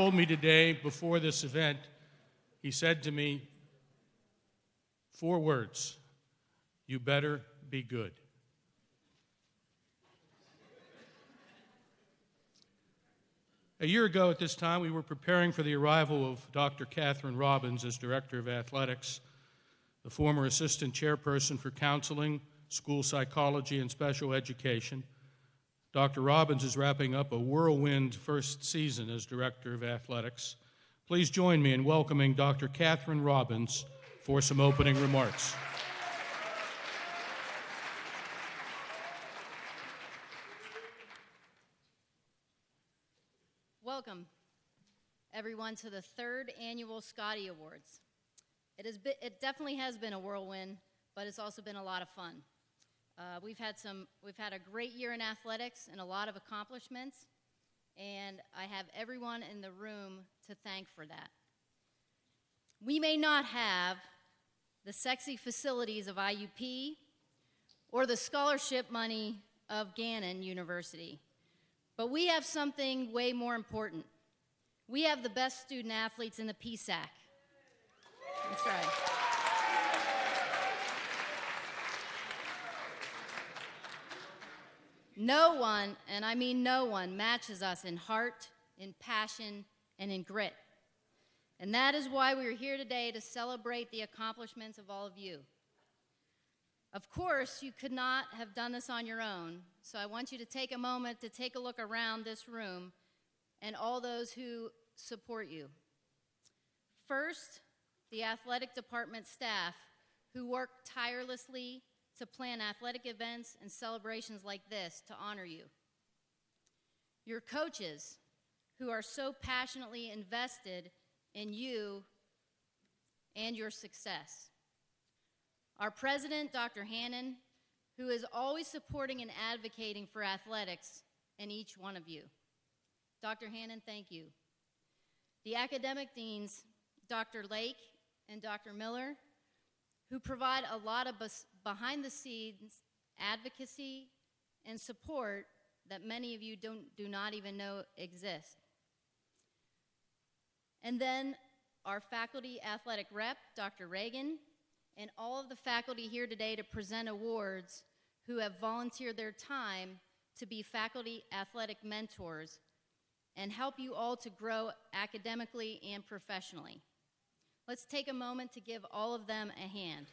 Told me today before this event, he said to me 4 words: "You better be good." A year ago at this time, we were preparing for the arrival of Dr. Catherine Robbins as Director of Athletics, the former Assistant Chairperson for Counseling, School Psychology, and Special Education. Dr. Robbins is wrapping up a whirlwind first season as Director of Athletics. Please join me in welcoming Dr. Catherine Robbins for some opening remarks. Welcome, everyone, to the 3rd Annual Scotty Awards. It definitely has been a whirlwind, but it's also been a lot of fun. We've had a great year in athletics and a lot of accomplishments, and I have everyone in the room to thank for that. We may not have the sexy facilities of IUP or the scholarship money of Gannon University, but we have something way more important. We have the best student athletes in the PSAC. That's right. No one, and I mean no one, matches us in heart, in passion, and in grit. And that is why we are here today to celebrate the accomplishments of all of you. Of course, you could not have done this on your own, so I want you to take a moment to take a look around this room and all those who support you. First, the athletic department staff who work tirelessly to plan athletic events and celebrations like this to honor you. Your coaches who are so passionately invested in you and your success. Our president, Dr. Hannon, who is always supporting and advocating for athletics and each one of you. Dr. Hannon, thank you. The academic deans, Dr. Lake and Dr. Miller, who provide a lot of behind-the-scenes advocacy and support that many of you do not even know exist. And then our faculty athletic rep, Dr. Reagan, and all of the faculty here today to present awards who have volunteered their time to be faculty athletic mentors and help you all to grow academically and professionally. Let's take a moment to give all of them a hand.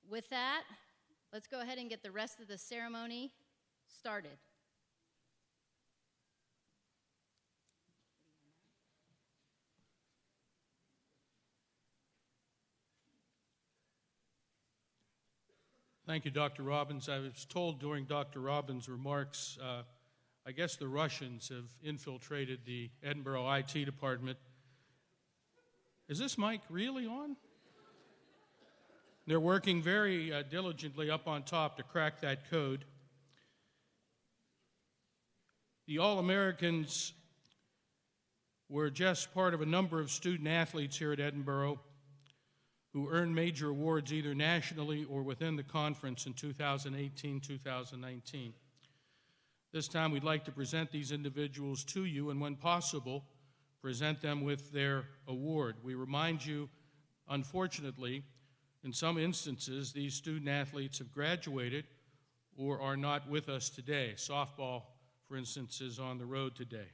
With that, let's go ahead and get the rest of the ceremony started. Thank you, Dr. Robbins. I was told during Dr. Robbins' remarks, I guess the Russians have infiltrated the Edinboro IT department. Is this mic really on? They're working very diligently up on top to crack that code. The All-Americans were just part of a number of student athletes here at Edinboro who earned major awards either nationally or within the conference in 2018-2019. This time we'd like to present these individuals to you and, when possible, present them with their award. We remind you, unfortunately, in some instances, these student athletes have graduated or are not with us today. Softball, for instance, is on the road today.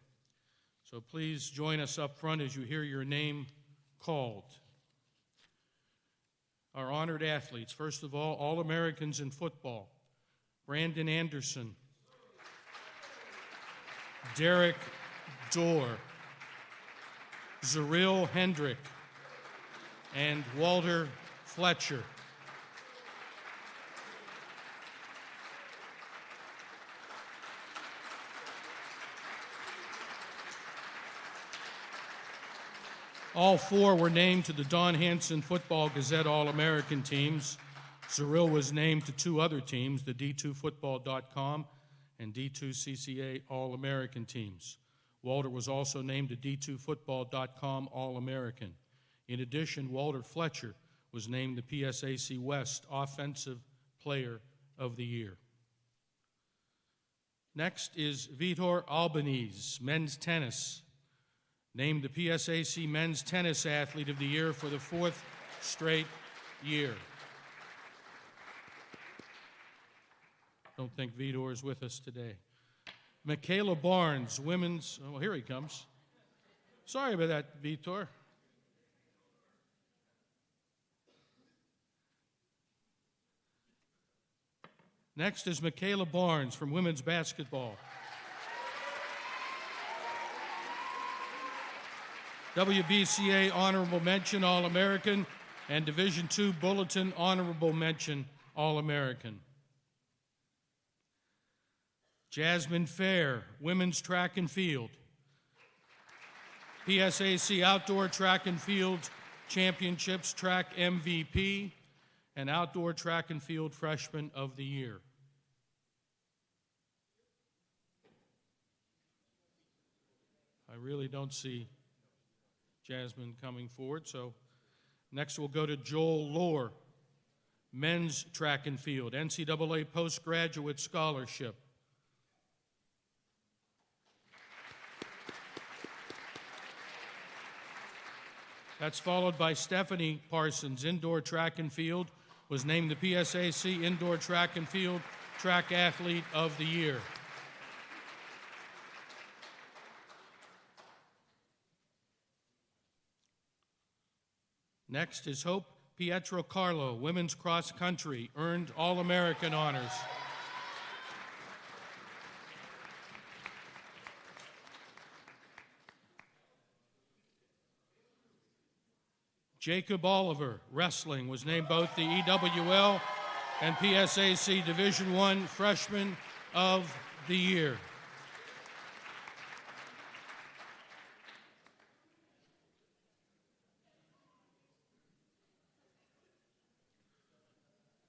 So please join us up front as you hear your name called. Our honored athletes, first of all Americans in football: Brandon Anderson, Derek Dorr, Zeril Hendrick, and Walter Fletcher. All 4 were named to the Don Hanson Football Gazette All-American teams. Zeril was named to 2 other teams, the D2Football.com and D2CCA All-American teams. Walter was also named a D2Football.com All-American. In addition, Walter Fletcher was named the PSAC West Offensive Player of the Year. Next is Vitor Albanese, men's tennis, named the PSAC Men's Tennis Athlete of the Year for the 4th straight year. Don't think Vitor is with us today. Michaela Barnes, women's, oh, here he comes. Sorry about that, Vitor. Next is Michaela Barnes from women's basketball. WBCA Honorable Mention All-American and Division II Bulletin Honorable Mention All-American. Jasmine Fair, women's track and field. PSAC Outdoor Track and Field Championships track MVP and Outdoor Track and Field Freshman of the Year. I really don't see Jasmine coming forward, so next we'll go to Joel Lohr, men's track and field, NCAA postgraduate scholarship. That's followed by Stephanie Parsons, indoor track and field, was named the PSAC Indoor Track and Field Track Athlete of the Year. Next is Hope Pietro Carlo, women's cross country, earned All-American honors. Jacob Oliver, wrestling, was named both the EWL and PSAC Division I Freshman of the Year.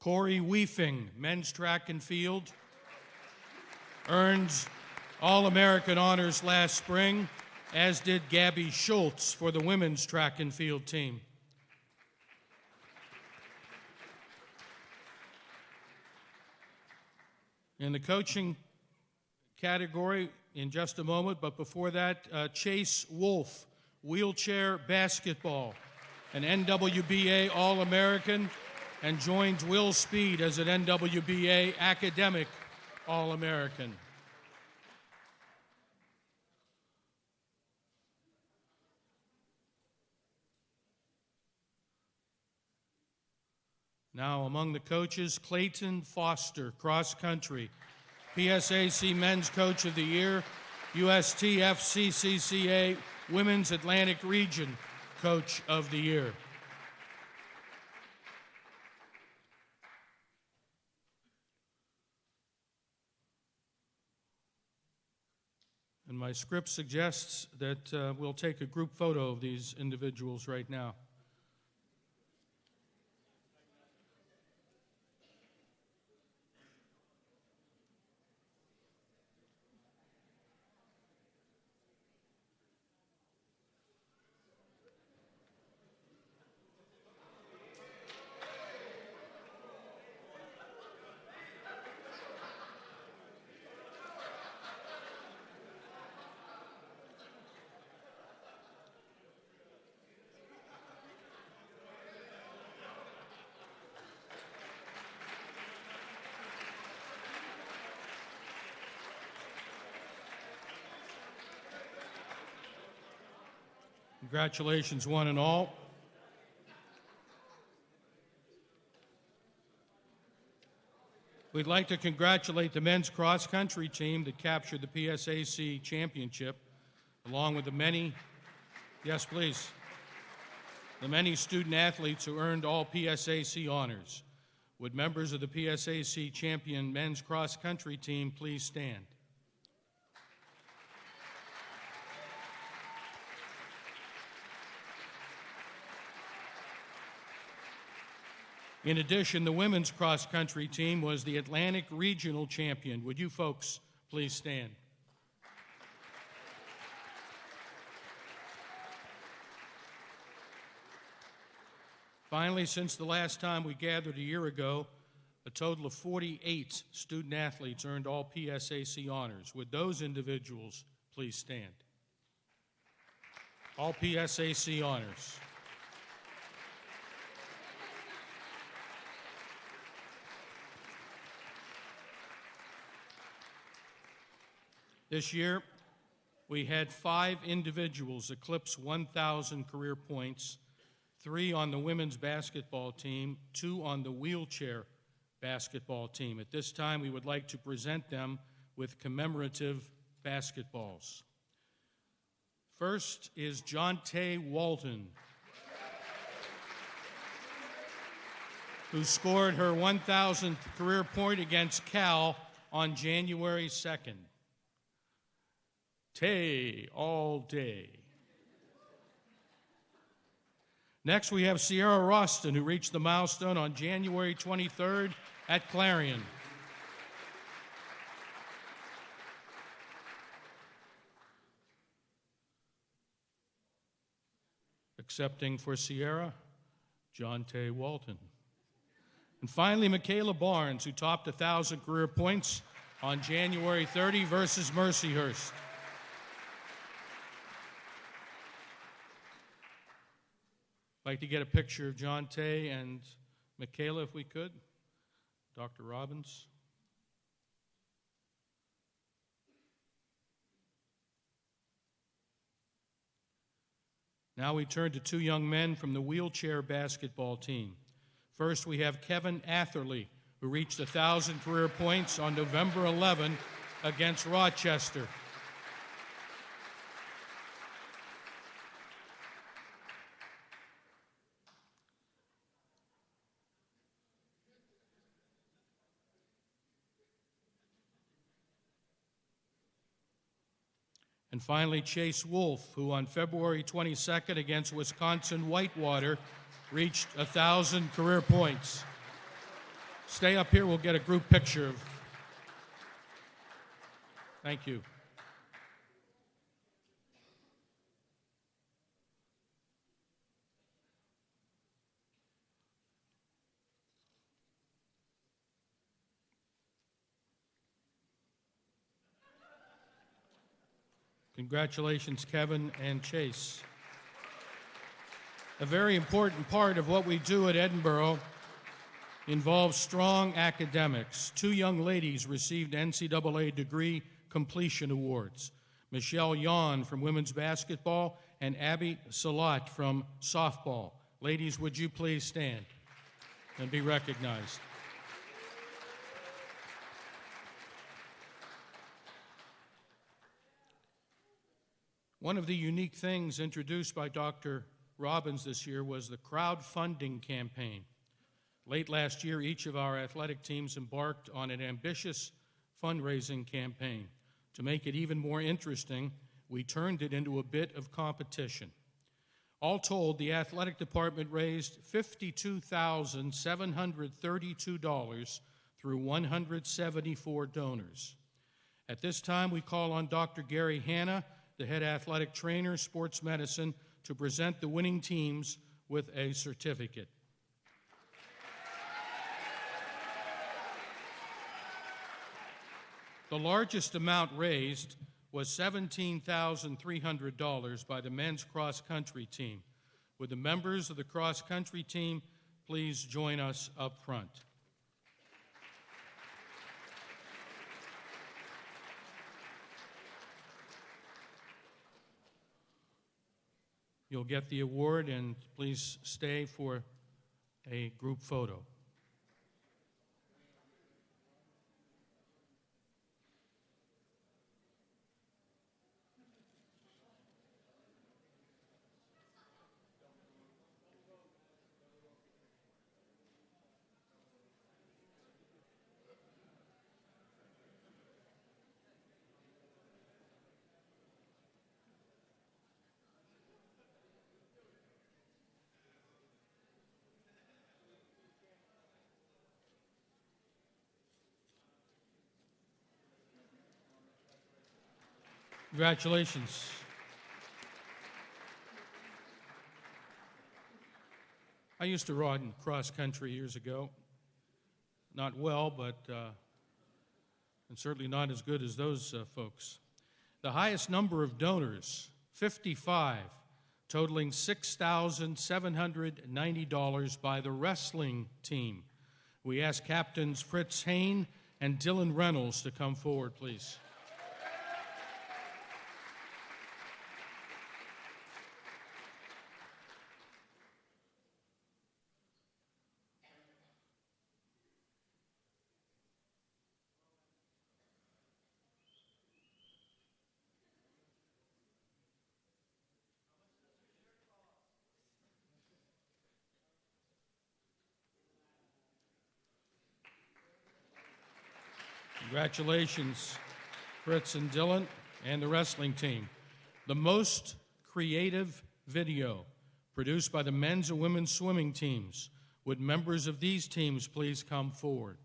Corey Weefing, men's track and field, earned All-American honors last spring, as did Gabby Schultz for the women's track and field team. In the coaching category in just a moment, but before that, Chase Wolf, wheelchair basketball, an NWBA All-American, and joined Will Speed as an NWBA academic All-American. Now among the coaches, Clayton Foster, cross country, PSAC Men's Coach of the Year, USTFCCCA Women's Atlantic Region Coach of the Year. And my script suggests that we'll take a group photo of these individuals right now. Congratulations, one and all. We'd like to congratulate the men's cross-country team that captured the PSAC championship, along with the many, yes, please, the many student athletes who earned all PSAC honors. Would members of the PSAC champion men's cross-country team please stand? In addition, the women's cross-country team was the Atlantic Regional Champion. Would you folks please stand? Finally, since the last time we gathered a year ago, a total of 48 student athletes earned all PSAC honors. Would those individuals please stand? All PSAC honors. This year, we had 5 individuals eclipse 1,000 career points, 3 on the women's basketball team, 2 on the wheelchair basketball team. At this time, we would like to present them with commemorative basketballs. First is Jonte Walton, who scored her 1,000th career point against Cal on January 2nd. Tay all day. Next, we have Sierra Roston, who reached the milestone on January 23rd at Clarion. Accepting for Sierra, Jonte Walton. And finally, Michaela Barnes, who topped 1,000 career points on January 30 versus Mercyhurst. I'd like to get a picture of Jonte and Michaela, if we could. Dr. Robbins. Now we turn to 2 young men from the wheelchair basketball team. First, we have Kevin Atherley, who reached 1,000 career points on November 11 against Rochester. And finally, Chase Wolf, who on February 22nd against Wisconsin Whitewater reached 1,000 career points. Stay up here, we'll get a group picture. Thank you. Congratulations, Kevin and Chase. A very important part of what we do at Edinboro involves strong academics. 2 young ladies received NCAA degree completion awards. Michelle Yon from women's basketball and Abby Salat from softball. Ladies, would you please stand and be recognized? One of the unique things introduced by Dr. Robbins this year was the crowdfunding campaign. Late last year, each of our athletic teams embarked on an ambitious fundraising campaign. To make it even more interesting, we turned it into a bit of competition. All told, the athletic department raised $52,732 through 174 donors. At this time, we call on Dr. Gary Hanna, the head athletic trainer, sports medicine, to present the winning teams with a certificate. The largest amount raised was $17,300 by the men's cross-country team. Would the members of the cross-country team please join us up front? You'll get the award, and please stay for a group photo. Congratulations. I used to run cross country years ago. Not well, but and certainly not as good as those folks. The highest number of donors, 55, totaling $6,790 by the wrestling team. We ask Captains Fritz Hain and Dylan Reynolds to come forward, please. Congratulations, Fritz and Dylan and the wrestling team. The most creative video produced by the men's and women's swimming teams. Would members of these teams please come forward?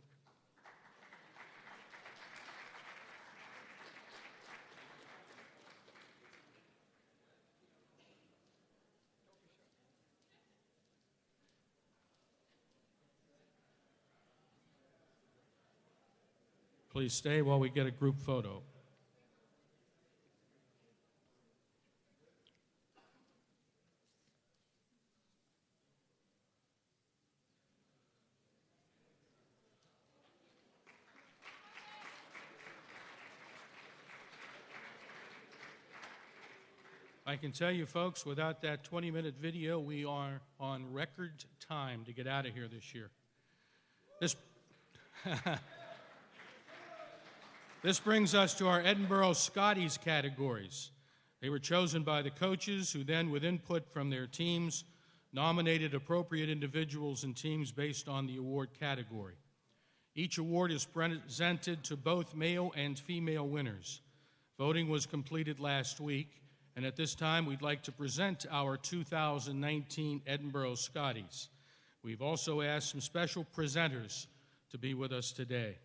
Please stay while we get a group photo. I can tell you, folks, without that 20-minute video, we are on record time to get out of here this year. This brings us to our Edinboro Scotties categories. They were chosen by the coaches, who then, with input from their teams, nominated appropriate individuals and teams based on the award category. Each award is presented to both male and female winners. Voting was completed last week, and at this time, we'd like to present our 2019 Edinboro Scotties. We've also asked some special presenters to be with us today.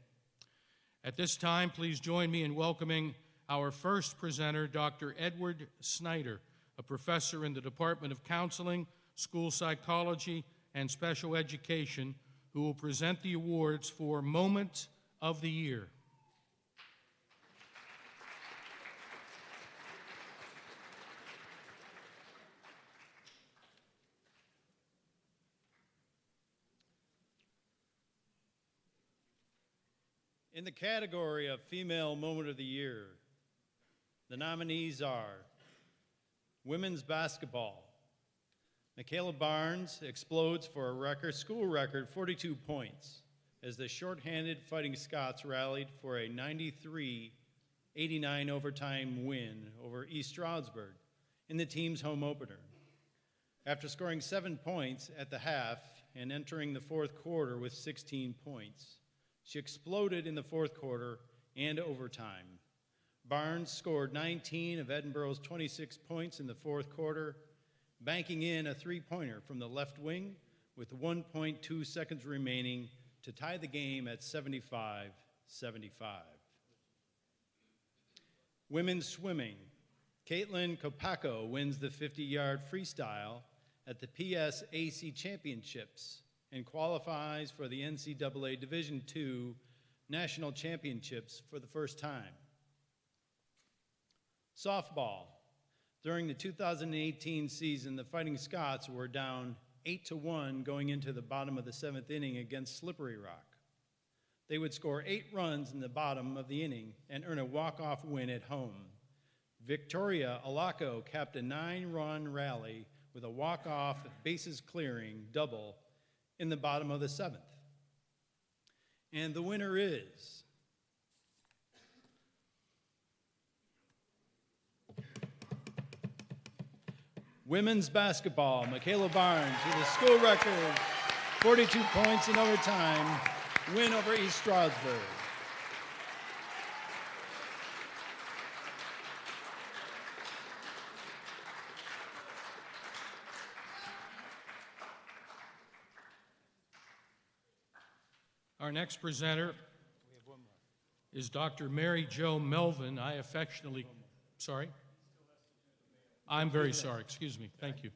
At this time, please join me in welcoming our first presenter, Dr. Edward Snyder, a professor in the Department of Counseling, School Psychology, and Special Education, who will present the awards for Moment of the Year. In the category of Female Moment of the Year, the nominees are Women's Basketball. Michaela Barnes explodes for a school record 42 points as the shorthanded Fighting Scots rallied for a 93-89 overtime win over East Stroudsburg in the team's home opener. After scoring 7 points at the half and entering the fourth quarter with 16 points, she exploded in the fourth quarter and overtime. Barnes scored 19 of Edinboro's 26 points in the fourth quarter, banking in a three-pointer from the left wing with 1.2 seconds remaining to tie the game at 75-75. Women's swimming. Caitlin Kopacko wins the 50-yard freestyle at the PSAC Championships and qualifies for the NCAA Division II National Championships for the first time. Softball. During the 2018 season, the Fighting Scots were down 8-1 going into the bottom of the seventh inning against Slippery Rock. They would score 8 runs in the bottom of the inning and earn a walk-off win at home. Victoria Alaco capped a 9-run rally with a walk-off bases-clearing double in the bottom of the seventh. And the winner is women's basketball. Michaela Barnes with a school record 42 points in overtime, win over East Stroudsburg. Our next presenter is Dr. Mary Jo Melvin. I affectionately, sorry? I'm very sorry, excuse me, thank you.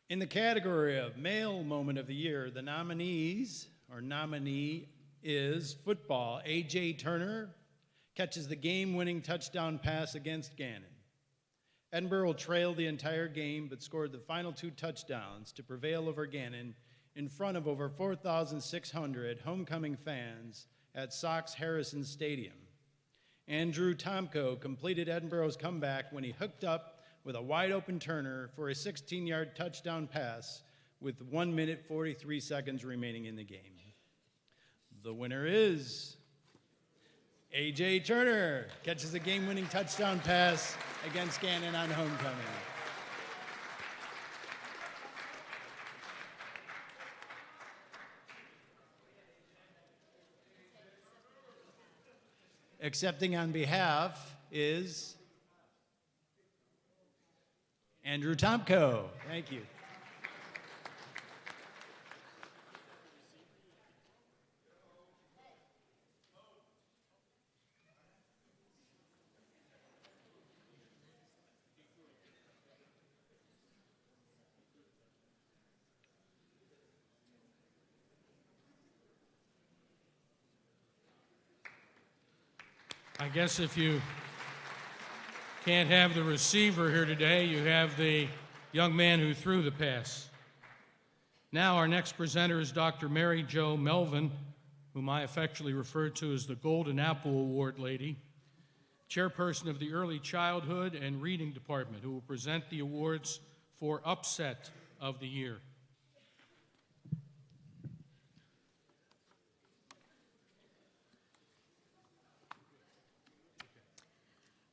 In the category of Male Moment of the Year, the nominees or nominee is football. A.J. Turner catches the game-winning touchdown pass against Gannon. Edinboro trailed the entire game but scored the final 2 touchdowns to prevail over Gannon in front of over 4,600 homecoming fans at Sox Harrison Stadium. Andrew Tomko completed Edinboro's comeback when he hooked up with a wide-open Turner for a 16-yard touchdown pass with 1 minute 43 seconds remaining in the game. The winner is A.J. Turner, catches a game-winning touchdown pass against Gannon on homecoming. Accepting on behalf is Andrew Tomko. Thank you. I guess if you can't have the receiver here today, you have the young man who threw the pass. Now our next presenter is Dr. Mary Jo Melvin, whom I affectionately refer to as the Golden Apple Award lady, chairperson of the Early Childhood and Reading Department, who will present the awards for Upset of the Year.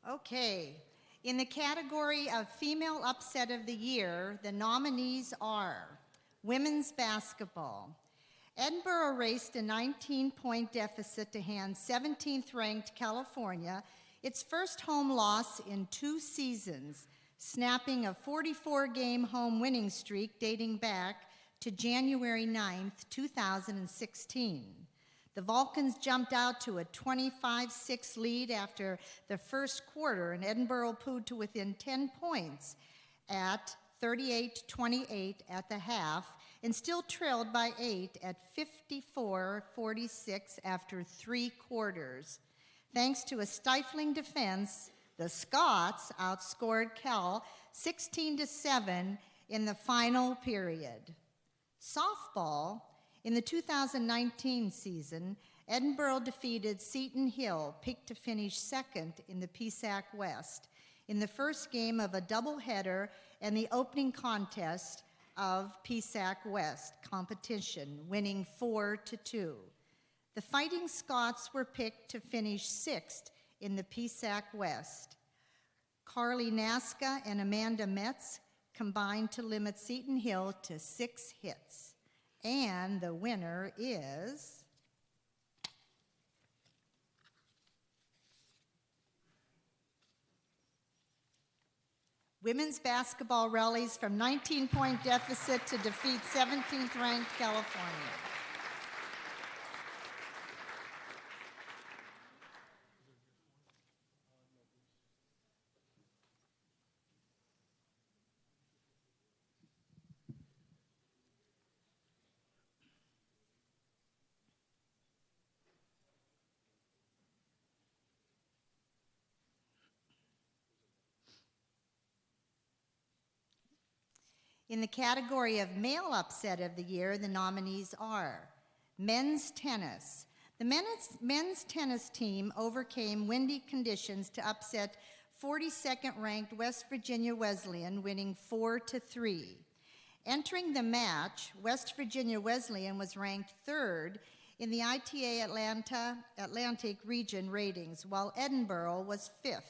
Okay, in the category of Female Upset of the Year, the nominees are women's basketball. Edinboro raced a 19-point deficit to hand 17th-ranked California its first home loss in 2 seasons, snapping a 44-game home winning streak dating back to January 9th, 2016. The Vulcans jumped out to a 25-6 lead after the first quarter, and Edinboro pulled to within 10 points at 38-28 at the half, and still trailed by 8 at 54-46 after 3 quarters. Thanks to a stifling defense, the Scots outscored Cal 16-7 in the final period. Softball. In the 2019 season, Edinboro defeated Seton Hill, picked to finish second in the PSAC West, in the first game of a doubleheader and the opening contest of PSAC West competition, winning 4-2. The Fighting Scots were picked to finish sixth in the PSAC West. Carly Nasca and Amanda Metz combined to limit Seton Hill to 6 hits. And the winner is women's basketball rallies from 19-point deficit to defeat 17th-ranked California. In the category of Male Upset of the Year, the nominees are men's tennis. The men's tennis team overcame windy conditions to upset 42nd-ranked West Virginia Wesleyan, winning 4-3. Entering the match, West Virginia Wesleyan was ranked 3rd in the ITA Atlantic region ratings, while Edinboro was 5th.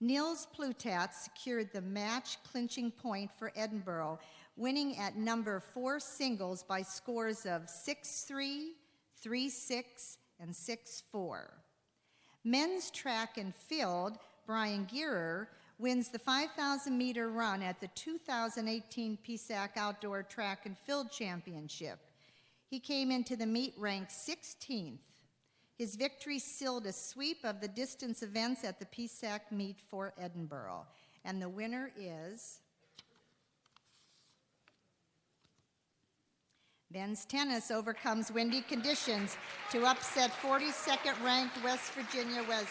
Niels Plutat secured the match-clinching point for Edinboro, winning at number 4 singles by scores of 6-3, 3-6, and 6-4. Men's track and field, Brian Gearer wins the 5,000-meter run at the 2018 PSAC Outdoor Track and Field Championship. He came into the meet ranked 16th. His victory sealed a sweep of the distance events at the PSAC meet for Edinboro. And the winner is Men's tennis overcomes windy conditions to upset 42nd ranked West Virginia Wesleyan.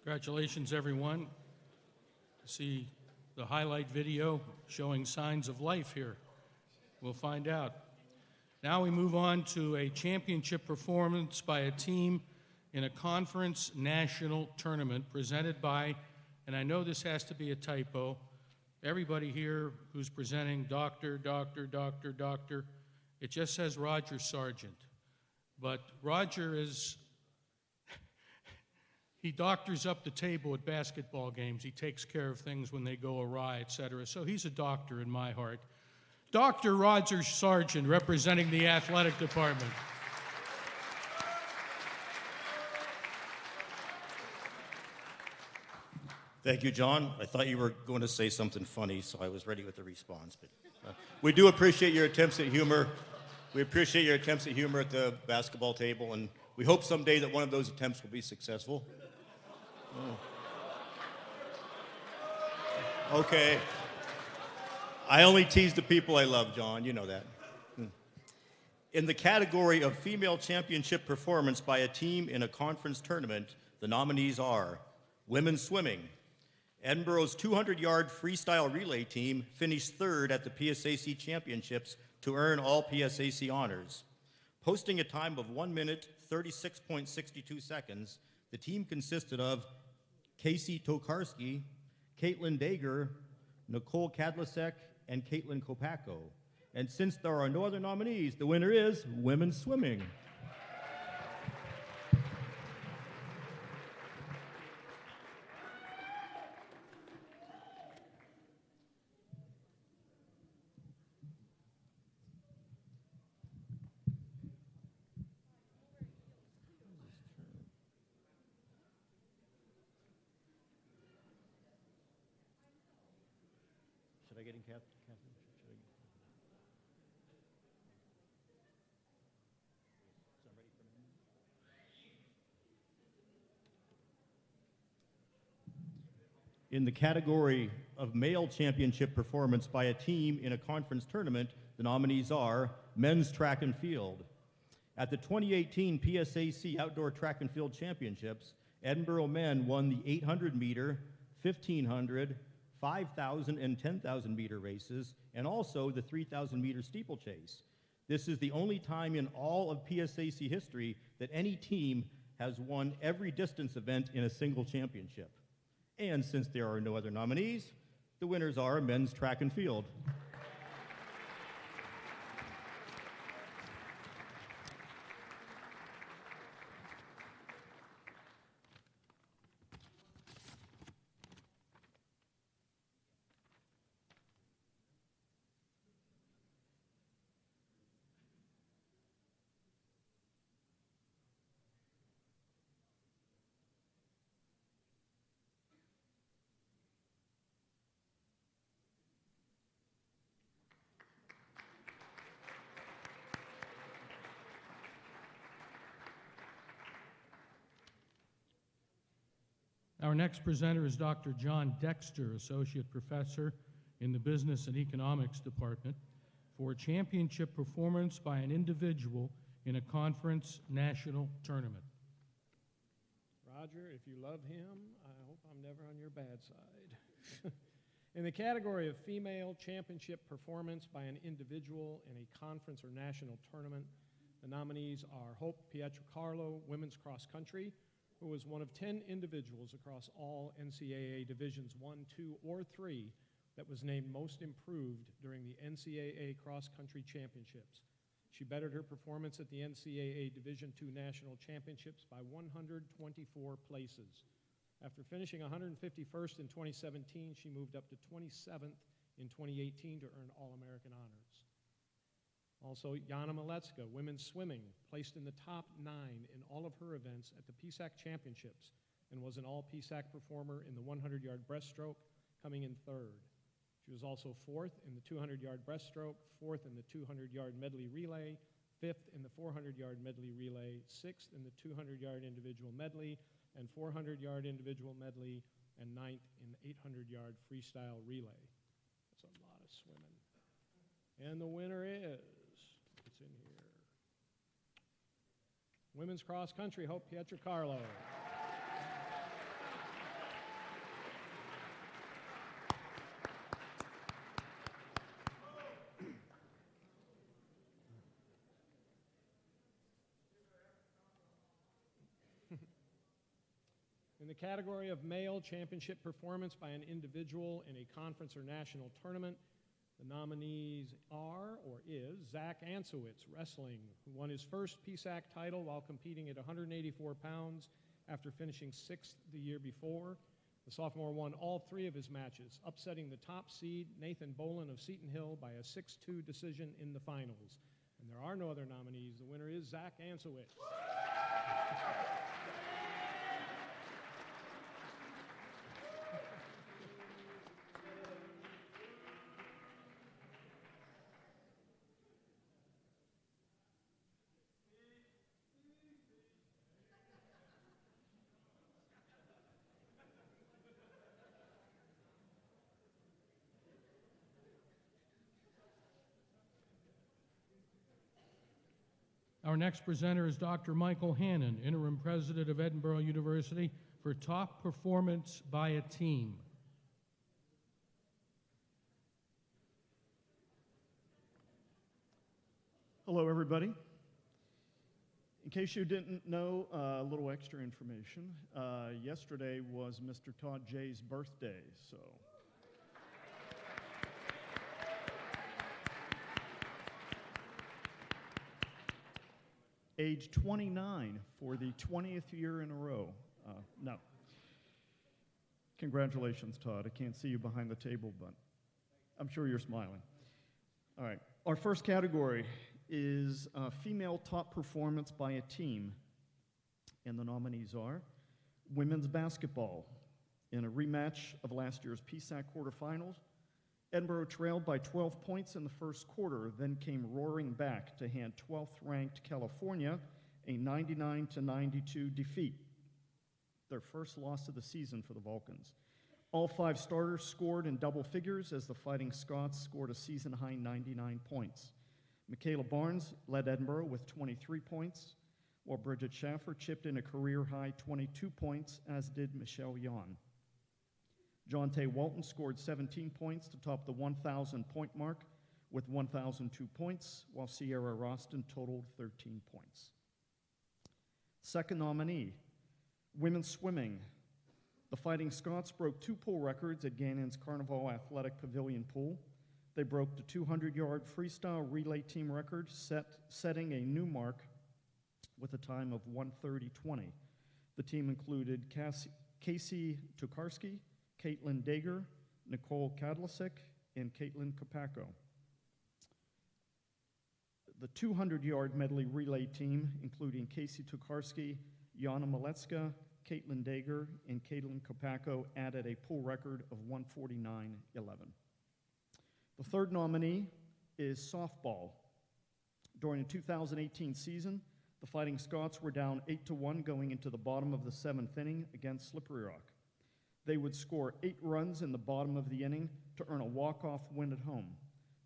Congratulations, everyone. See the highlight video showing signs of life here. We'll find out. Now we move on to a championship performance by a team in a conference national tournament presented by, and I know this has to be a typo, everybody here who's presenting doctor, it just says Roger Sargent. But Roger is, he doctors up the table at basketball games. He takes care of things when they go awry, etc. So he's a doctor in my heart. Dr. Roger Sargent, representing the athletic department. Thank you, John. I thought you were going to say something funny, so I was ready with the response. But we do appreciate your attempts at humor. We appreciate your attempts at humor at the basketball table, and we hope someday that one of those attempts will be successful. Oh. Okay. I only tease the people I love, John. You know that. In the category of female championship performance by a team in a conference tournament, the nominees are women's swimming. Edinboro's 200-yard freestyle relay team finished third at the PSAC championships to earn all PSAC honors. Posting a time of 1 minute, 36.62 seconds, the team consisted of Casey Tokarski, Caitlin Dager, Nicole Kadlasek, and Caitlin Kopacko. And since there are no other nominees, the winner is women's swimming. Should I get in, Catherine? In the category of male championship performance by a team in a conference tournament, the nominees are men's track and field. At the 2018 PSAC Outdoor Track and Field Championships, Edinboro men won the 800-meter, 1,500, 5,000, and 10,000-meter races, and also the 3,000-meter steeplechase. This is the only time in all of PSAC history that any team has won every distance event in a single championship. And since there are no other nominees, the winners are men's track and field. Our next presenter is Dr. John Dexter, Associate Professor in the Business and Economics Department, for championship performance by an individual in a conference national tournament. Roger, if you love him, I hope I'm never on your bad side. In the category of female championship performance by an individual in a conference or national tournament, the nominees are Hope Pietrocarlo, women's cross country, who was one of 10 individuals across all NCAA Divisions 1, 2, or 3 that was named most improved during the NCAA Cross Country Championships. She bettered her performance at the NCAA Division II National Championships by 124 places. After finishing 151st in 2017, she moved up to 27th in 2018 to earn All-American honors. Also, Yana Maletska, women's swimming, placed in the top 9 in all of her events at the PSAC Championships and was an all-PSAC performer in the 100-yard breaststroke, coming in third. She was also fourth in the 200-yard breaststroke, fourth in the 200-yard medley relay, fifth in the 400-yard medley relay, sixth in the 200-yard individual medley and 400-yard individual medley, and ninth in the 800-yard freestyle relay. That's a lot of swimming. And the winner is, it's in here, women's cross country, Hope Pietrocarlo. In the category of male championship performance by an individual in a conference or national tournament, the nominees are, or is, Zach Ansowitz, wrestling, who won his first PSAC title while competing at 184 pounds after finishing sixth the year before. The sophomore won all three of his matches, upsetting the top seed, Nathan Bolin of Seton Hill, by a 6-2 decision in the finals. And there are no other nominees. The winner is Zach Ansowitz. Our next presenter is Dr. Michael Hannon, interim president of Edinboro University, for top performance by a team. Hello, everybody. In case you didn't know, a little extra information. Yesterday was Mr. Todd J's birthday, so. Age 29 for the 20th year in a row. No. Congratulations, Todd. I can't see you behind the table, but I'm sure you're smiling. All right. Our first category is female top performance by a team. And the nominees are women's basketball. In a rematch of last year's PSAC quarterfinals, Edinboro trailed by 12 points in the first quarter, then came roaring back to hand 12th-ranked California a 99-92 defeat, their first loss of the season for the Vulcans. All 5 starters scored in double figures as the Fighting Scots scored a season-high 99 points. Michaela Barnes led Edinboro with 23 points, while Bridget Schaffer chipped in a career-high 22 points, as did Michelle Yon. John Tay Walton scored 17 points to top the 1,000-point mark with 1,002 points, while Sierra Roston totaled 13 points. Second nominee, women's swimming. The Fighting Scots broke 2 pool records at Gannon's Carnival Athletic Pavilion pool. They broke the 200-yard freestyle relay team record, setting a new mark with a time of 1:30:20. The team included Casey Tokarski, Caitlin Dager, Nicole Kadlasik, and Caitlin Kopacko. The 200-yard medley relay team, including Casey Tokarski, Yana Maletska, Caitlin Dager, and Caitlin Kopacko, added a pool record of 1:49:11. The third nominee is softball. During the 2018 season, the Fighting Scots were down 8-1 going into the bottom of the 7th inning against Slippery Rock. They would score 8 runs in the bottom of the inning to earn a walk-off win at home.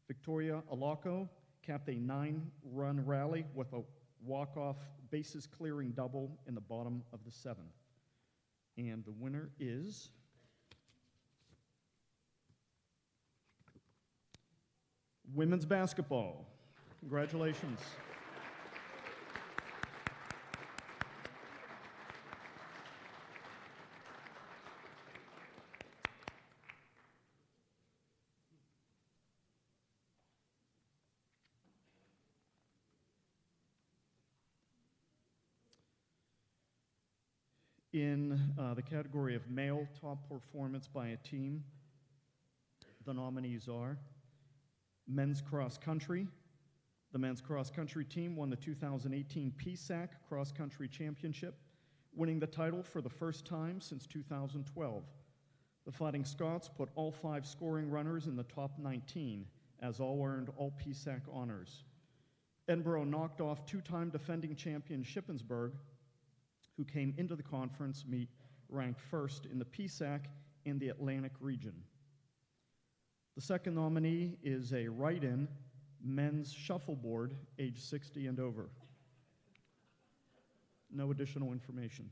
Victoria Alaco capped a 9-run rally with a walk-off bases-clearing double in the bottom of the 7th. And the winner is women's basketball. Congratulations. In the category of male top performance by a team, the nominees are men's cross country. The men's cross country team won the 2018 PSAC Cross Country Championship, winning the title for the first time since 2012. The Fighting Scots put all 5 scoring runners in the top 19, as all earned all PSAC honors. Edinboro knocked off 2-time defending champion Shippensburg, who came into the conference meet ranked first in the PSAC and the Atlantic region. The second nominee is a write-in men's shuffleboard, age 60 and over. No additional information.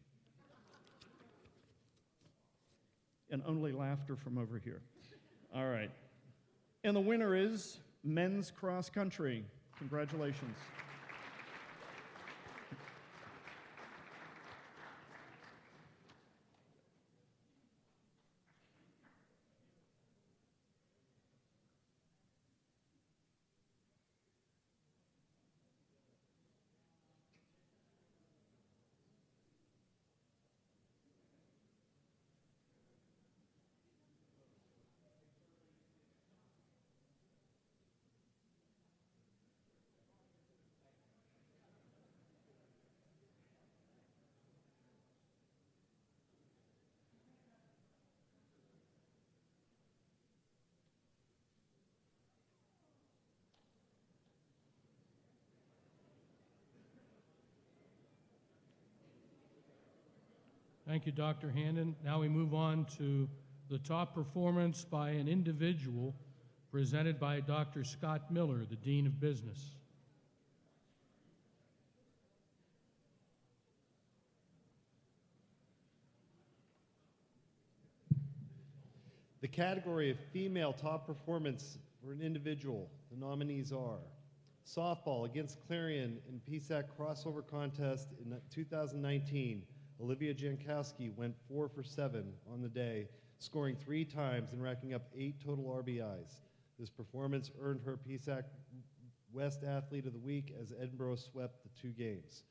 And only laughter from over here. All right. And the winner is men's cross country. Congratulations. Thank you, Dr. Handon. Now we move on to the top performance by an individual presented by Dr. Scott Miller, the Dean of Business. The category of female top performance for an individual, the nominees are softball against Clarion in PSAC crossover contest in 2019. Olivia Jankowski went 4 for 7 on the day, scoring 3 times and racking up 8 total RBIs. This performance earned her PSAC West Athlete of the Week as Edinboro swept the 2 games.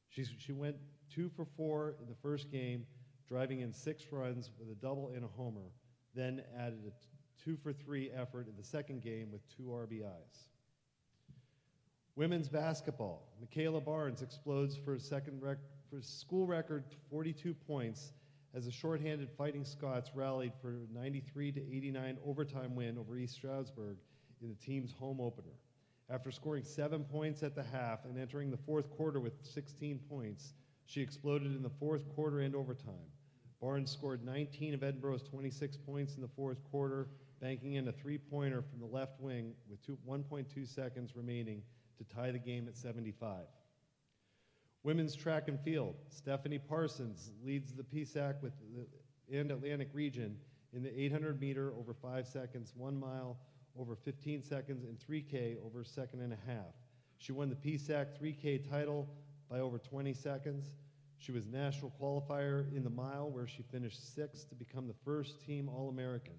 She went 2 for 4 in the first game, driving in 6 runs with a double and a homer, then added a 2 for 3 effort in the second game with 2 RBIs. Women's basketball. Michaela Barnes explodes for a school record 42 points as the shorthanded Fighting Scots rallied for a 93-89 overtime win over East Stroudsburg in the team's home opener. After scoring 7 points at the half and entering the fourth quarter with 16 points, she exploded in the fourth quarter and overtime. Barnes scored 19 of Edinboro's 26 points in the fourth quarter, banking in a 3-pointer from the left wing with 1.2 seconds remaining to tie the game at 75. Women's track and field. Stephanie Parsons leads the PSAC and Atlantic region in the 800-meter over 5 seconds, 1 mile over 15 seconds, and 3K over a second and a half. She won the PSAC 3K title by over 20 seconds. She was national qualifier in the mile, where she finished 6th to become the first team All-American.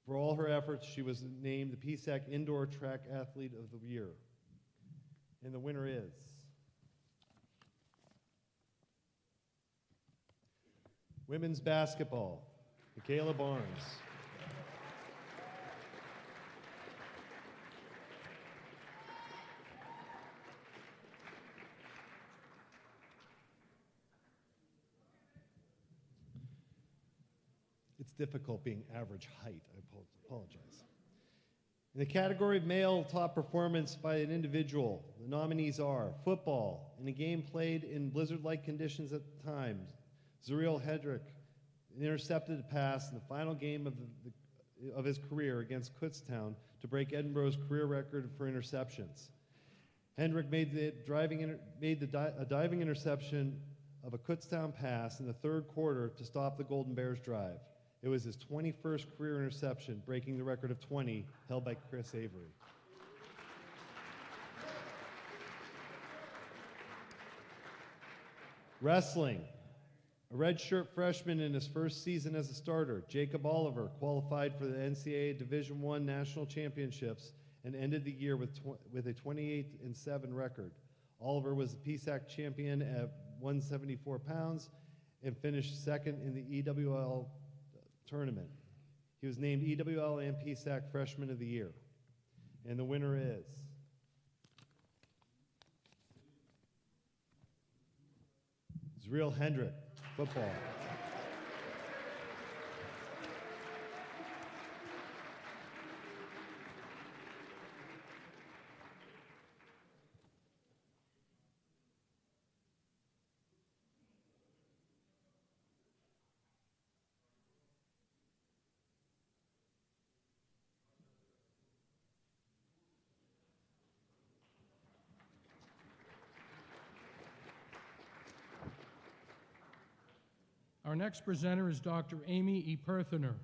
For all her efforts, she was named the PSAC Indoor Track Athlete of the Year. And the winner is women's basketball, Michaela Barnes. It's difficult being average height, I apologize. In the category of male top performance by an individual, the nominees are football, in a game played in blizzard-like conditions at the time. Zuriel Hedrick intercepted a pass in the final game of his career against Kutztown to break Edinboro's career record for interceptions. Hendrick made a diving interception of a Kutztown pass in the third quarter to stop the Golden Bears' drive. It was his 21st career interception, breaking the record of 20 held by Chris Avery. Wrestling. A redshirt freshman in his first season as a starter, Jacob Oliver qualified for the NCAA Division I National Championships and ended the year with a 28-7 record. Oliver was the PSAC champion at 174 pounds and finished second in the EWL tournament. He was named EWL and PSAC Freshman of the Year. And the winner is Zuriel Hendrick, football. Our next presenter is Dr. Amy E. Perthiner,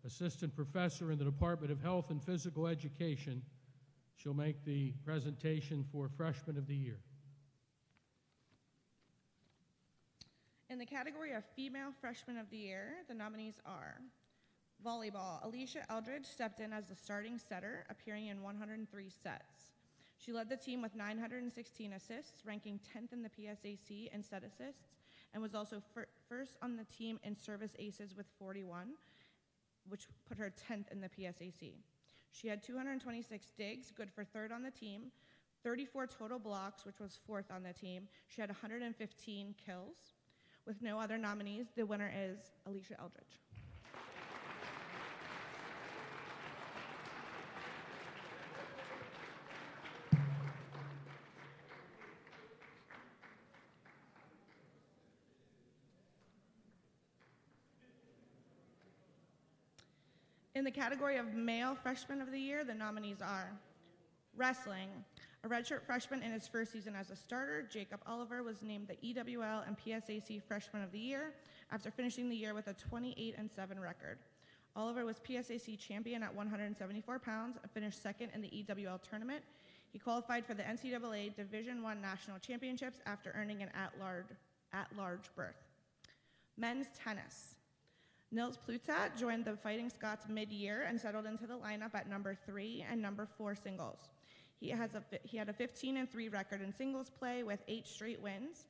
Assistant Professor in the Department of Health and Physical Education. She'll make the presentation for Freshman of the Year. In the category of Female Freshman of the Year, the nominees are volleyball. Alicia Eldridge stepped in as the starting setter, appearing in 103 sets. She led the team with 916 assists, ranking 10th in the PSAC in set assists, and was also first on the team in service aces with 41, which put her 10th in the PSAC. She had 226 digs, good for third on the team, 34 total blocks, which was fourth on the team. She had 115 kills. With no other nominees, the winner is Alicia Eldridge. In the category of Male Freshman of the Year, the nominees are wrestling. A redshirt freshman in his first season as a starter, Jacob Oliver was named the EWL and PSAC Freshman of the Year after finishing the year with a 28-7 record. Oliver was PSAC champion at 174 pounds and finished second in the EWL tournament. He qualified for the NCAA Division I National Championships after earning an at-large berth. Men's tennis. Nils Plutat joined the Fighting Scots mid-year and settled into the lineup at number 3 and number 4 singles. He had a 15-3 record in singles play with 8 straight wins.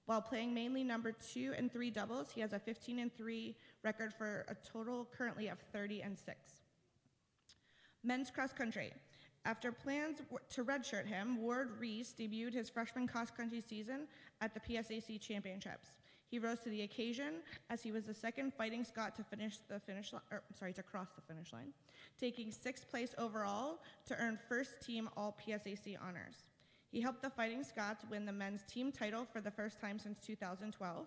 While playing mainly number 2 and 3 doubles, he has a 15-3 record for a total currently of 30-6. Men's cross country. After plans to redshirt him, Ward Reese debuted his freshman cross country season at the PSAC Championships. He rose to the occasion as he was the second Fighting Scot to cross the finish line, taking 6th place overall to earn first team all PSAC honors. He helped the Fighting Scots win the men's team title for the first time since 2012.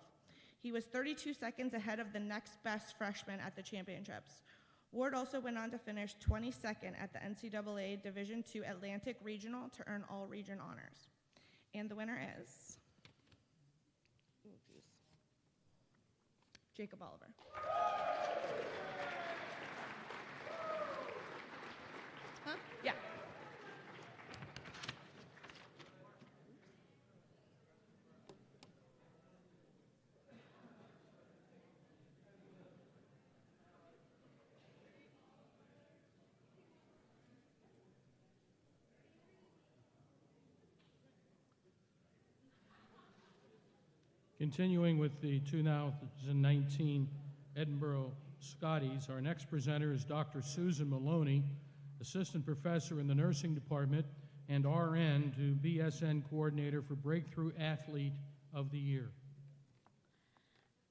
He was 32 seconds ahead of the next best freshman at the championships. Ward also went on to finish 22nd at the NCAA Division II Atlantic Regional to earn all region honors. And the winner is Jacob Oliver. Huh? Yeah. Continuing with the 2019 Edinboro Scotties, our next presenter is Dr. Susan Maloney, Assistant Professor in the Nursing Department and RN to BSN Coordinator for Breakthrough Athlete of the Year.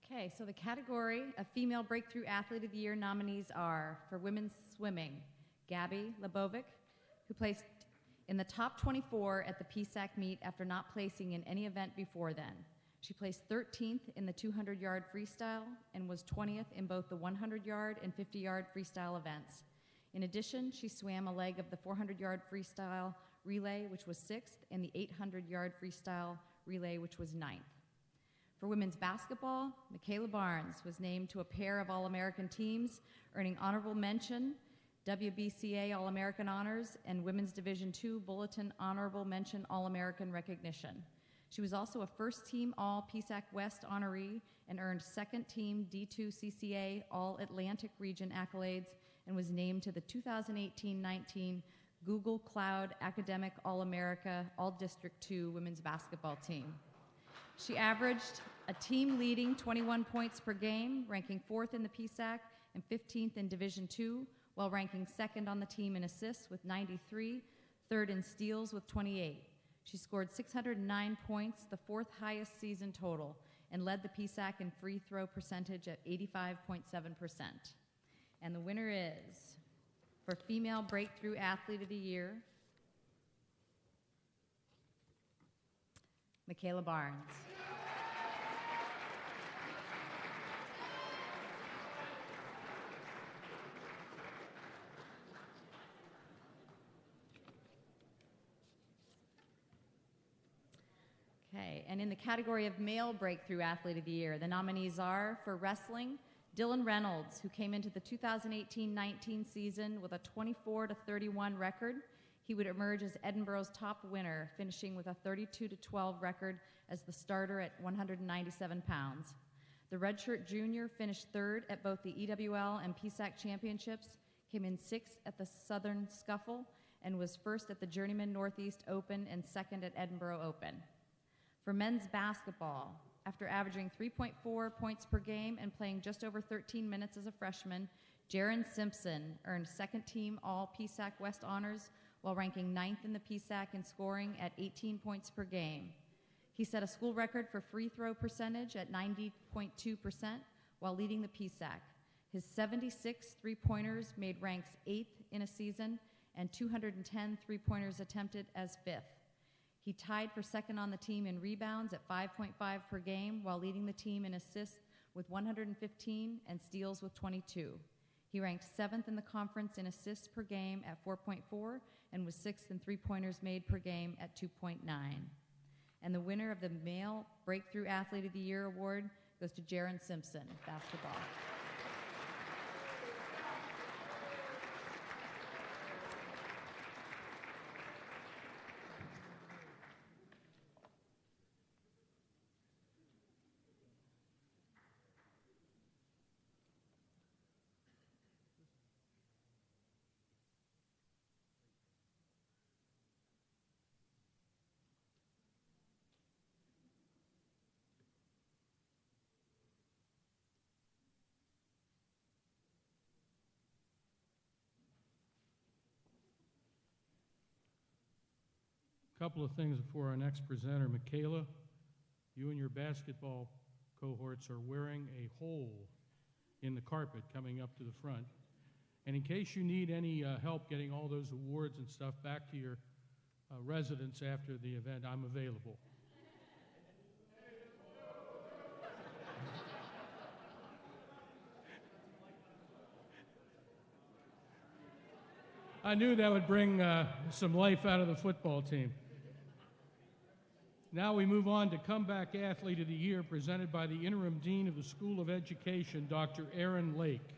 Okay, so the category of Female Breakthrough Athlete of the Year nominees are, for women's swimming, Gabby Lebovic, who placed in the top 24 at the PSAC meet after not placing in any event before then. She placed 13th in the 200-yard freestyle and was 20th in both the 100-yard and 50-yard freestyle events. In addition, she swam a leg of the 400-yard freestyle relay, which was 6th, and the 800-yard freestyle relay, which was 9th. For women's basketball, Michaela Barnes was named to a pair of All-American teams, earning honorable mention, WBCA All-American honors, and Women's Division II Bulletin Honorable Mention All-American recognition. She was also a first-team All-PSAC West honoree and earned second-team D2 CCA All-Atlantic Region accolades and was named to the 2018-19 Google Cloud Academic All-America All-District II women's basketball team. She averaged a team-leading 21 points per game, ranking 4th in the PSAC and 15th in Division II, while ranking 2nd on the team in assists with 93, 3rd in steals with 28. She scored 609 points, the 4th highest season total, and led the PSAC in free throw percentage at 85.7%. And the winner is, for Female Breakthrough Athlete of the Year, Michaela Barnes. Okay, Okay, and in the category of Male Breakthrough Athlete of the Year, the nominees are for wrestling, Dylan Reynolds, who came into the 2018-19 season with a 24-31 record. He would emerge as Edinboro's top winner, finishing with a 32-12 record as the starter at 197 pounds. The redshirt junior finished third at both the EWL and PSAC championships, came in sixth at the Southern Scuffle, and was first at the Journeyman Northeast Open and second at Edinboro Open. For men's basketball, after averaging 3.4 points per game and playing just over 13 minutes as a freshman, Jaron Simpson earned second-team All-PSAC West honors while ranking ninth in the PSAC in scoring at 18 points per game. He set a school record for free throw percentage at 90.2% while leading the PSAC. His 76 three-pointers made ranks 8th in a season and 210 three-pointers attempted as 5th. He tied for second on the team in rebounds at 5.5 per game while leading the team in assists with 115 and steals with 22. He ranked 7th in the conference in assists per game at 4.4 and was 6th in three-pointers made per game at 2.9. And the winner of the Male Breakthrough Athlete of the Year award goes to Jaron Simpson, basketball. Couple of things before our next presenter. Michaela, you and your basketball cohorts are wearing a hole in the carpet coming up to the front. And in case you need any help getting all those awards and stuff back to your residence after the event, I'm available. I knew that would bring some life out of the football team. Now we move on to Comeback Athlete of the Year, presented by the Interim Dean of the School of Education, Dr. Aaron Lake.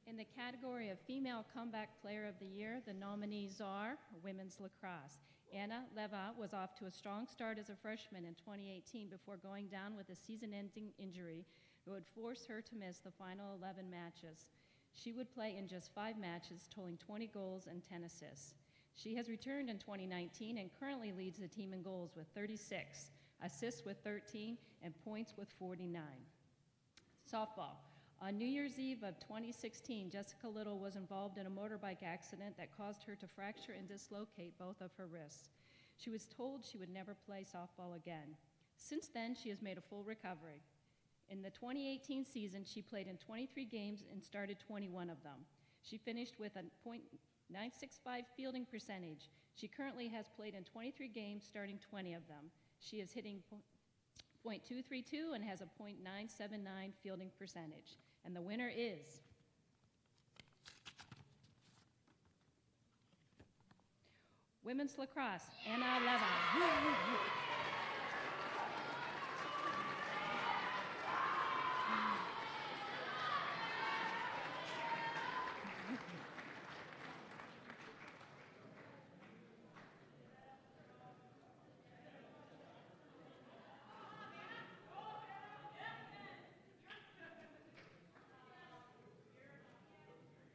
In the category of Female Comeback Player of the Year, the nominees are women's lacrosse. Anna Leva was off to a strong start as a freshman in 2018 before going down with a season-ending injury that would force her to miss the final 11 matches. She would play in just 5 matches, totaling 20 goals and 10 assists. She has returned in 2019 and currently leads the team in goals with 36, assists with 13, and points with 49. Softball. On New Year's Eve of 2016, Jessica Little was involved in a motorbike accident that caused her to fracture and dislocate both of her wrists. She was told she would never play softball again. Since then, she has made a full recovery. In the 2018 season, she played in 23 games and started 21 of them. She finished with a .965 fielding percentage. She currently has played in 23 games, starting 20 of them. She is hitting .232 and has a .979 fielding percentage. And the winner is women's lacrosse, Anna Leva.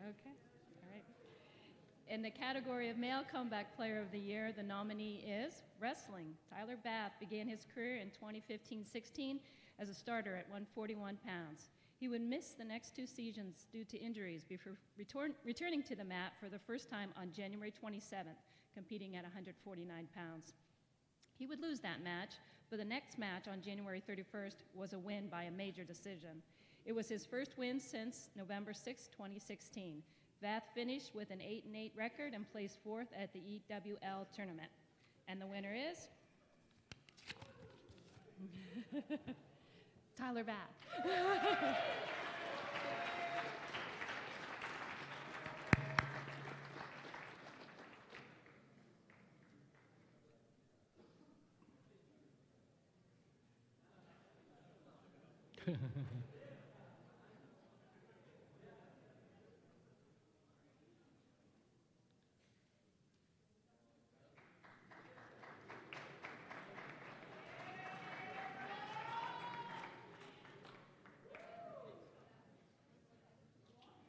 Okay, all right. In the category of Male Comeback Player of the Year, the nominee is wrestling. Tyler Bath began his career in 2015-16 as a starter at 141 pounds. He would miss the next 2 seasons due to injuries before returning to the mat for the first time on January 27th, competing at 149 pounds. He would lose that match, but the next match on January 31st was a win by a major decision. It was his first win since November 6, 2016. Vath finished with an 8-8 record and placed 4th at the EWL tournament. And the winner is Tyler Vath.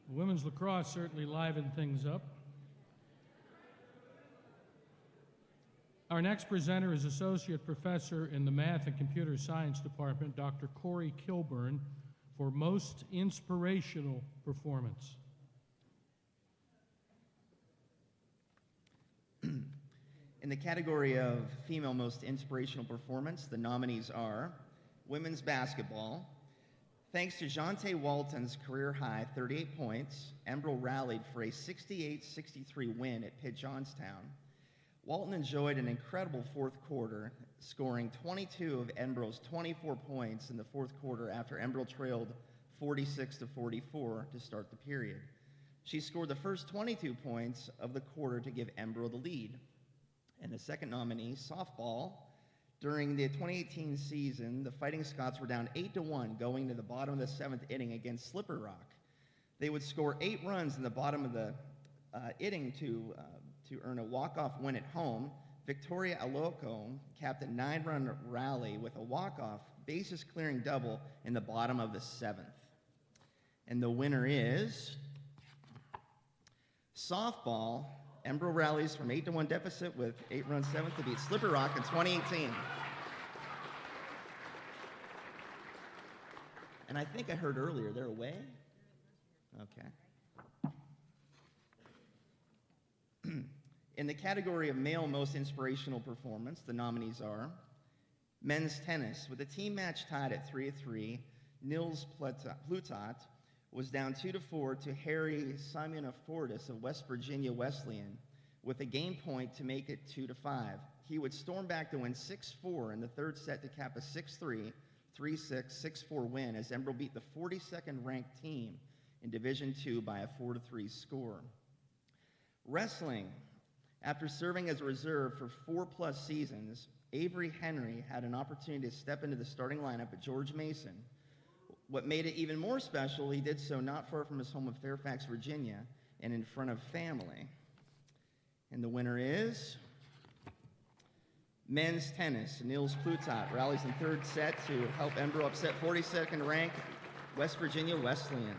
Women's lacrosse certainly livened things up. Our next presenter is Associate Professor in the Math and Computer Science Department, Dr. Corey Kilburn, for Most Inspirational Performance. In the category of Female Most Inspirational Performance, the nominees are Women's Basketball. Thanks to Jonte Walton's career-high 38 points, Embro rallied for a 68-63 win at Pitt Johnstown. Walton enjoyed an incredible fourth quarter, scoring 22 of Embro's 24 points in the fourth quarter after Embro trailed 46-44 to start the period. She scored the first 22 points of the quarter to give Edinboro the lead. And the second nominee, softball. During the 2018 season, the Fighting Scots were down 8-1 going to the bottom of the seventh inning against Slipper Rock. They would score 8 runs in the bottom of the inning to earn a walk-off win at home. Victoria Aloko capped a 9-run rally with a walk-off bases-clearing double in the bottom of the seventh. And the winner is softball. Embro rallies from 8-1 deficit with 8-run seventh to beat Slipper Rock in 2018. And I think I heard earlier, they're away? Okay. In the category of Male Most Inspirational Performance, the nominees are Men's Tennis. With the team match tied at 3-3, Nils Plutot was down 2-4 to Harry Simonafordis of West Virginia Wesleyan with a game point to make it 2-5. He would storm back to win 6-4 in the third set to cap a 6-3, 3-6, 6-4 win as Embro beat the 42nd ranked team in Division II by a 4-3 score. Wrestling. After serving as a reserve for 4+ seasons, Avery Henry had an opportunity to step into the starting lineup at George Mason. What made it even more special, he did so not far from his home of Fairfax, Virginia, and in front of family. And the winner is Men's Tennis. Nils Plutot rallies in third set to help Embro upset 42nd ranked West Virginia Wesleyan.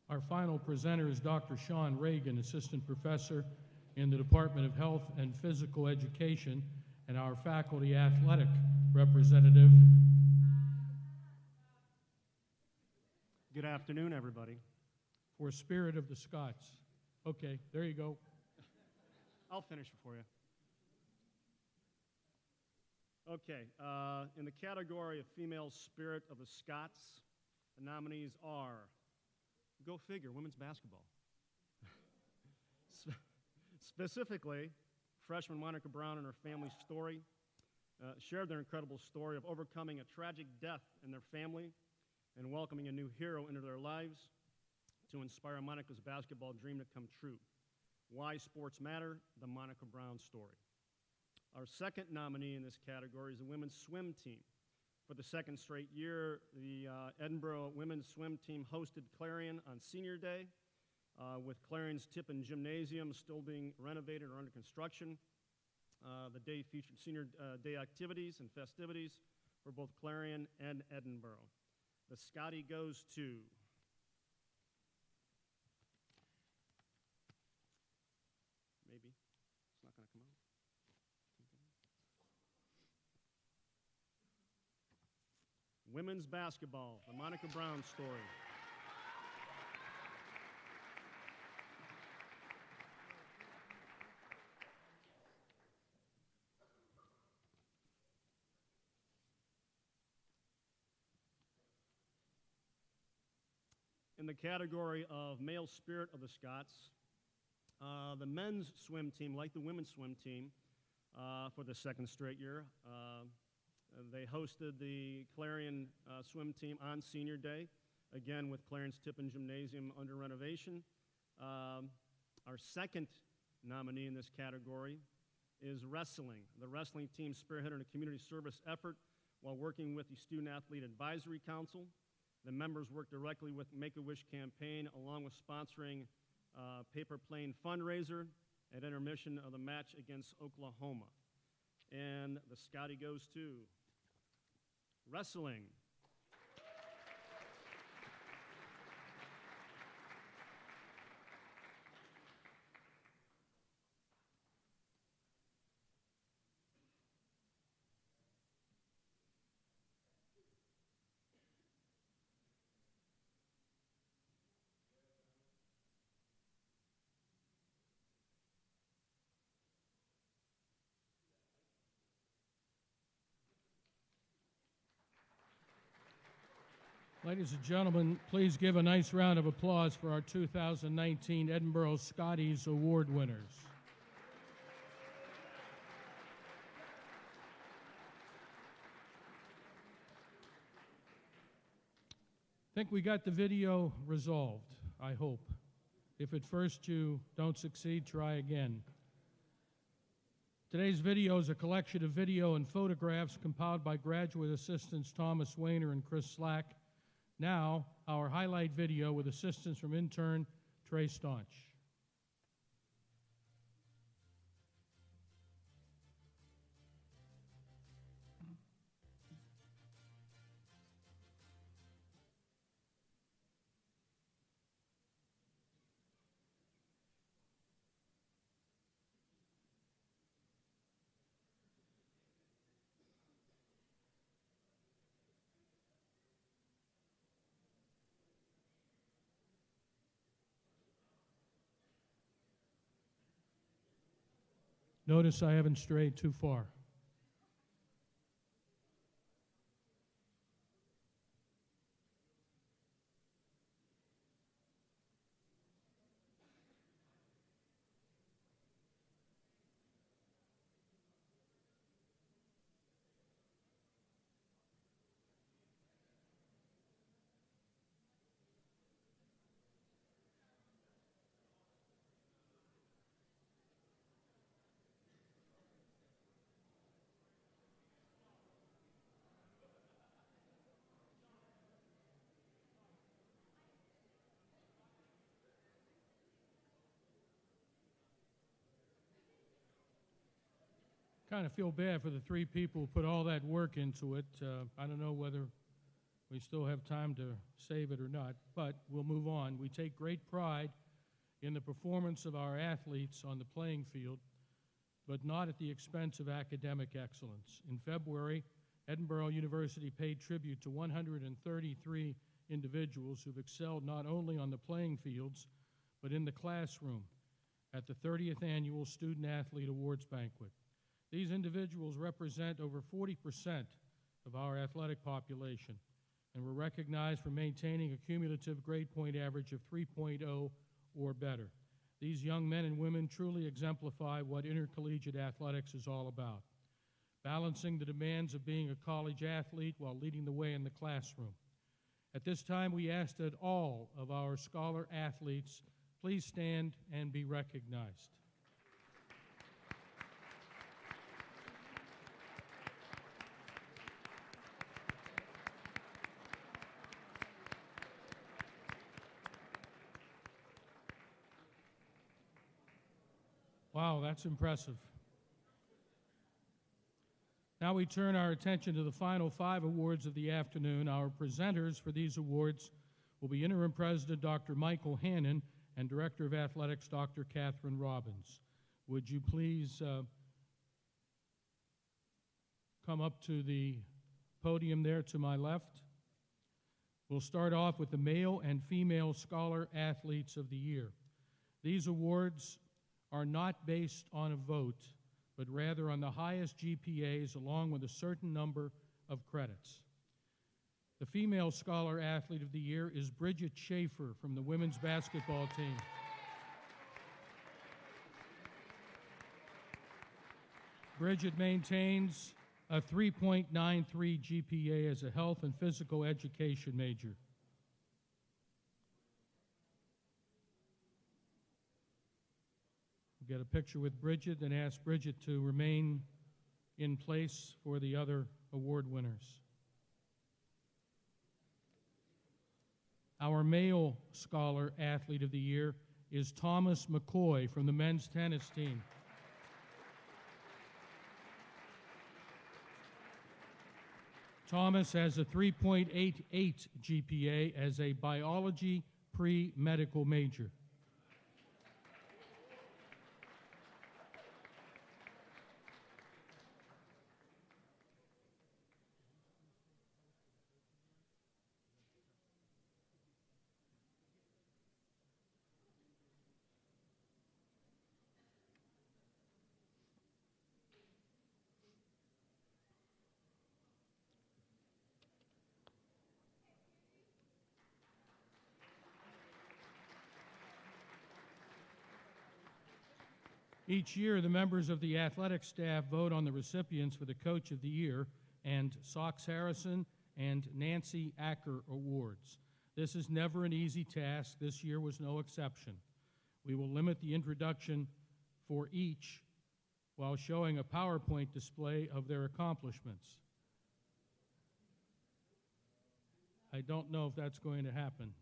Our final presenter is Dr. Sean Reagan, Assistant Professor in the Department of Health and Physical Education, and our faculty athletic representative. Good afternoon, everybody. For Spirit of the Scots. Okay, there you go. I'll finish it for you. Okay, in the category of Female Spirit of the Scots, the nominees are, go figure, women's basketball. Specifically, freshman Monica Brown and her family's story shared their incredible story of overcoming a tragic death in their family and welcoming a new hero into their lives to inspire Monica's basketball dream to come true. Why sports matter, the Monica Brown story. Our second nominee in this category is the women's swim team. For the second straight year, the Edinboro women's swim team hosted Clarion on Senior Day, with Clarion's Tip and Gymnasium still being renovated or under construction. The day featured Senior Day activities and festivities for both Clarion and Edinboro. The Scotty goes to maybe it's not going to come out. Women's basketball, the Monica Brown story. In the category of Male Spirit of the Scots, the men's swim team, like the women's swim team, for the second straight year, They hosted the Clarion swim team on Senior Day, again with Clarence Tippin Gymnasium under renovation. Our second nominee in this category is wrestling. The wrestling team spearheaded a community service effort while working with the Student Athlete Advisory Council. The members worked directly with Make-A-Wish campaign, along with sponsoring paper plane fundraiser at intermission of the match against Oklahoma. And the Scotty goes to wrestling. Ladies and gentlemen, please give a nice round of applause for our 2019 Edinboro Scotties Award winners. I think we got the video resolved, I hope. If at first you don't succeed, try again. Today's video is a collection of video and photographs compiled by graduate assistants Thomas Wayner and Chris Slack. Now, our highlight video with assistance from intern Trey Staunch. Notice I haven't strayed too far. Kind of feel bad for the three people who put all that work into it. I don't know whether we still have time to save it or not, but we'll move on. We take great pride in the performance of our athletes on the playing field, but not at the expense of academic excellence. In February, Edinboro University paid tribute to 133 individuals who've excelled not only on the playing fields, but in the classroom at the 30th Annual Student Athlete Awards Banquet. These individuals represent over 40% of our athletic population and were recognized for maintaining a cumulative grade point average of 3.0 or better. These young men and women truly exemplify what intercollegiate athletics is all about, balancing the demands of being a college athlete while leading the way in the classroom. At this time, we ask that all of our scholar athletes please stand and be recognized. Wow, that's impressive. Now we turn our attention to the final 5 awards of the afternoon. Our presenters for these awards will be Interim President Dr. Michael Hannon and Director of Athletics Dr. Catherine Robbins. Would you please come up to the podium there to my left? We'll start off with the Male and Female Scholar Athletes of the Year. These awards are not based on a vote, but rather on the highest GPAs along with a certain number of credits. The Female Scholar Athlete of the Year is Bridget Schaefer from the women's basketball team. Bridget maintains a 3.93 GPA as a health and physical education major. We'll get a picture with Bridget and ask Bridget to remain in place for the other award winners. Our male scholar athlete of the year is Thomas McCoy from the men's tennis team. Thomas has a 3.88 GPA as a biology pre-medical major. Each year, the members of the athletic staff vote on the recipients for the Coach of the Year and Sox Harrison and Nancy Acker awards. This is never an easy task. This year was no exception. We will limit the introduction for each while showing a PowerPoint display of their accomplishments. I don't know if that's going to happen.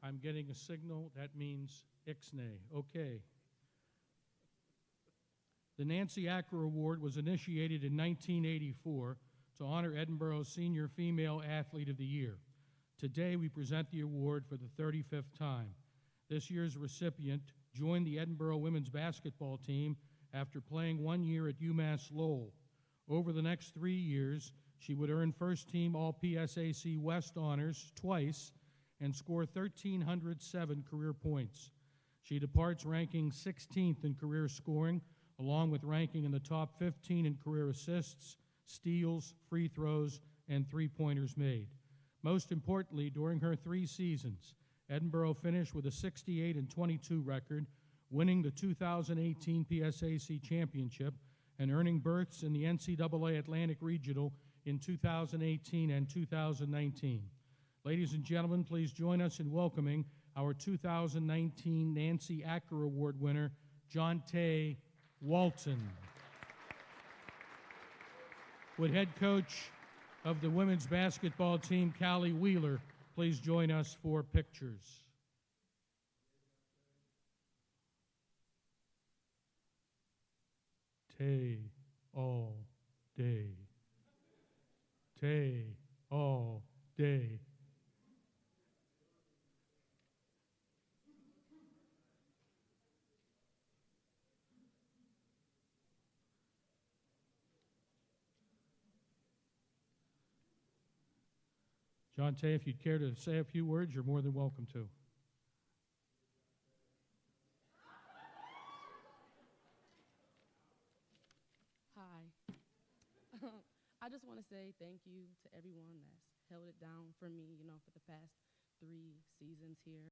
I'm getting a signal that means ixnay. Okay. The Nancy Acker Award was initiated in 1984 to honor Edinboro's Senior Female Athlete of the Year. Today, we present the award for the 35th time. This year's recipient joined the Edinboro women's basketball team after playing 1 year at UMass Lowell. Over the next 3 years, she would earn first-team All-PSAC West honors twice and score 1,307 career points. She departs ranking 16th in career scoring, along with ranking in the top 15 in career assists, steals, free throws, and three-pointers made. Most importantly, during her 3 seasons, Edinboro finished with a 68-22 record, winning the 2018 PSAC championship and earning berths in the NCAA Atlantic Regional in 2018 and 2019. Ladies and gentlemen, please join us in welcoming our 2019 Nancy Acker Award winner, Jonte Walton. Would head coach of the women's basketball team, Callie Wheeler, please join us for pictures. Tay all day. Tay all day. Jonte, if you'd care to say a few words, you're more than welcome to. Hi. I just want to say thank you to everyone that's held it down for me, for the past 3 seasons here.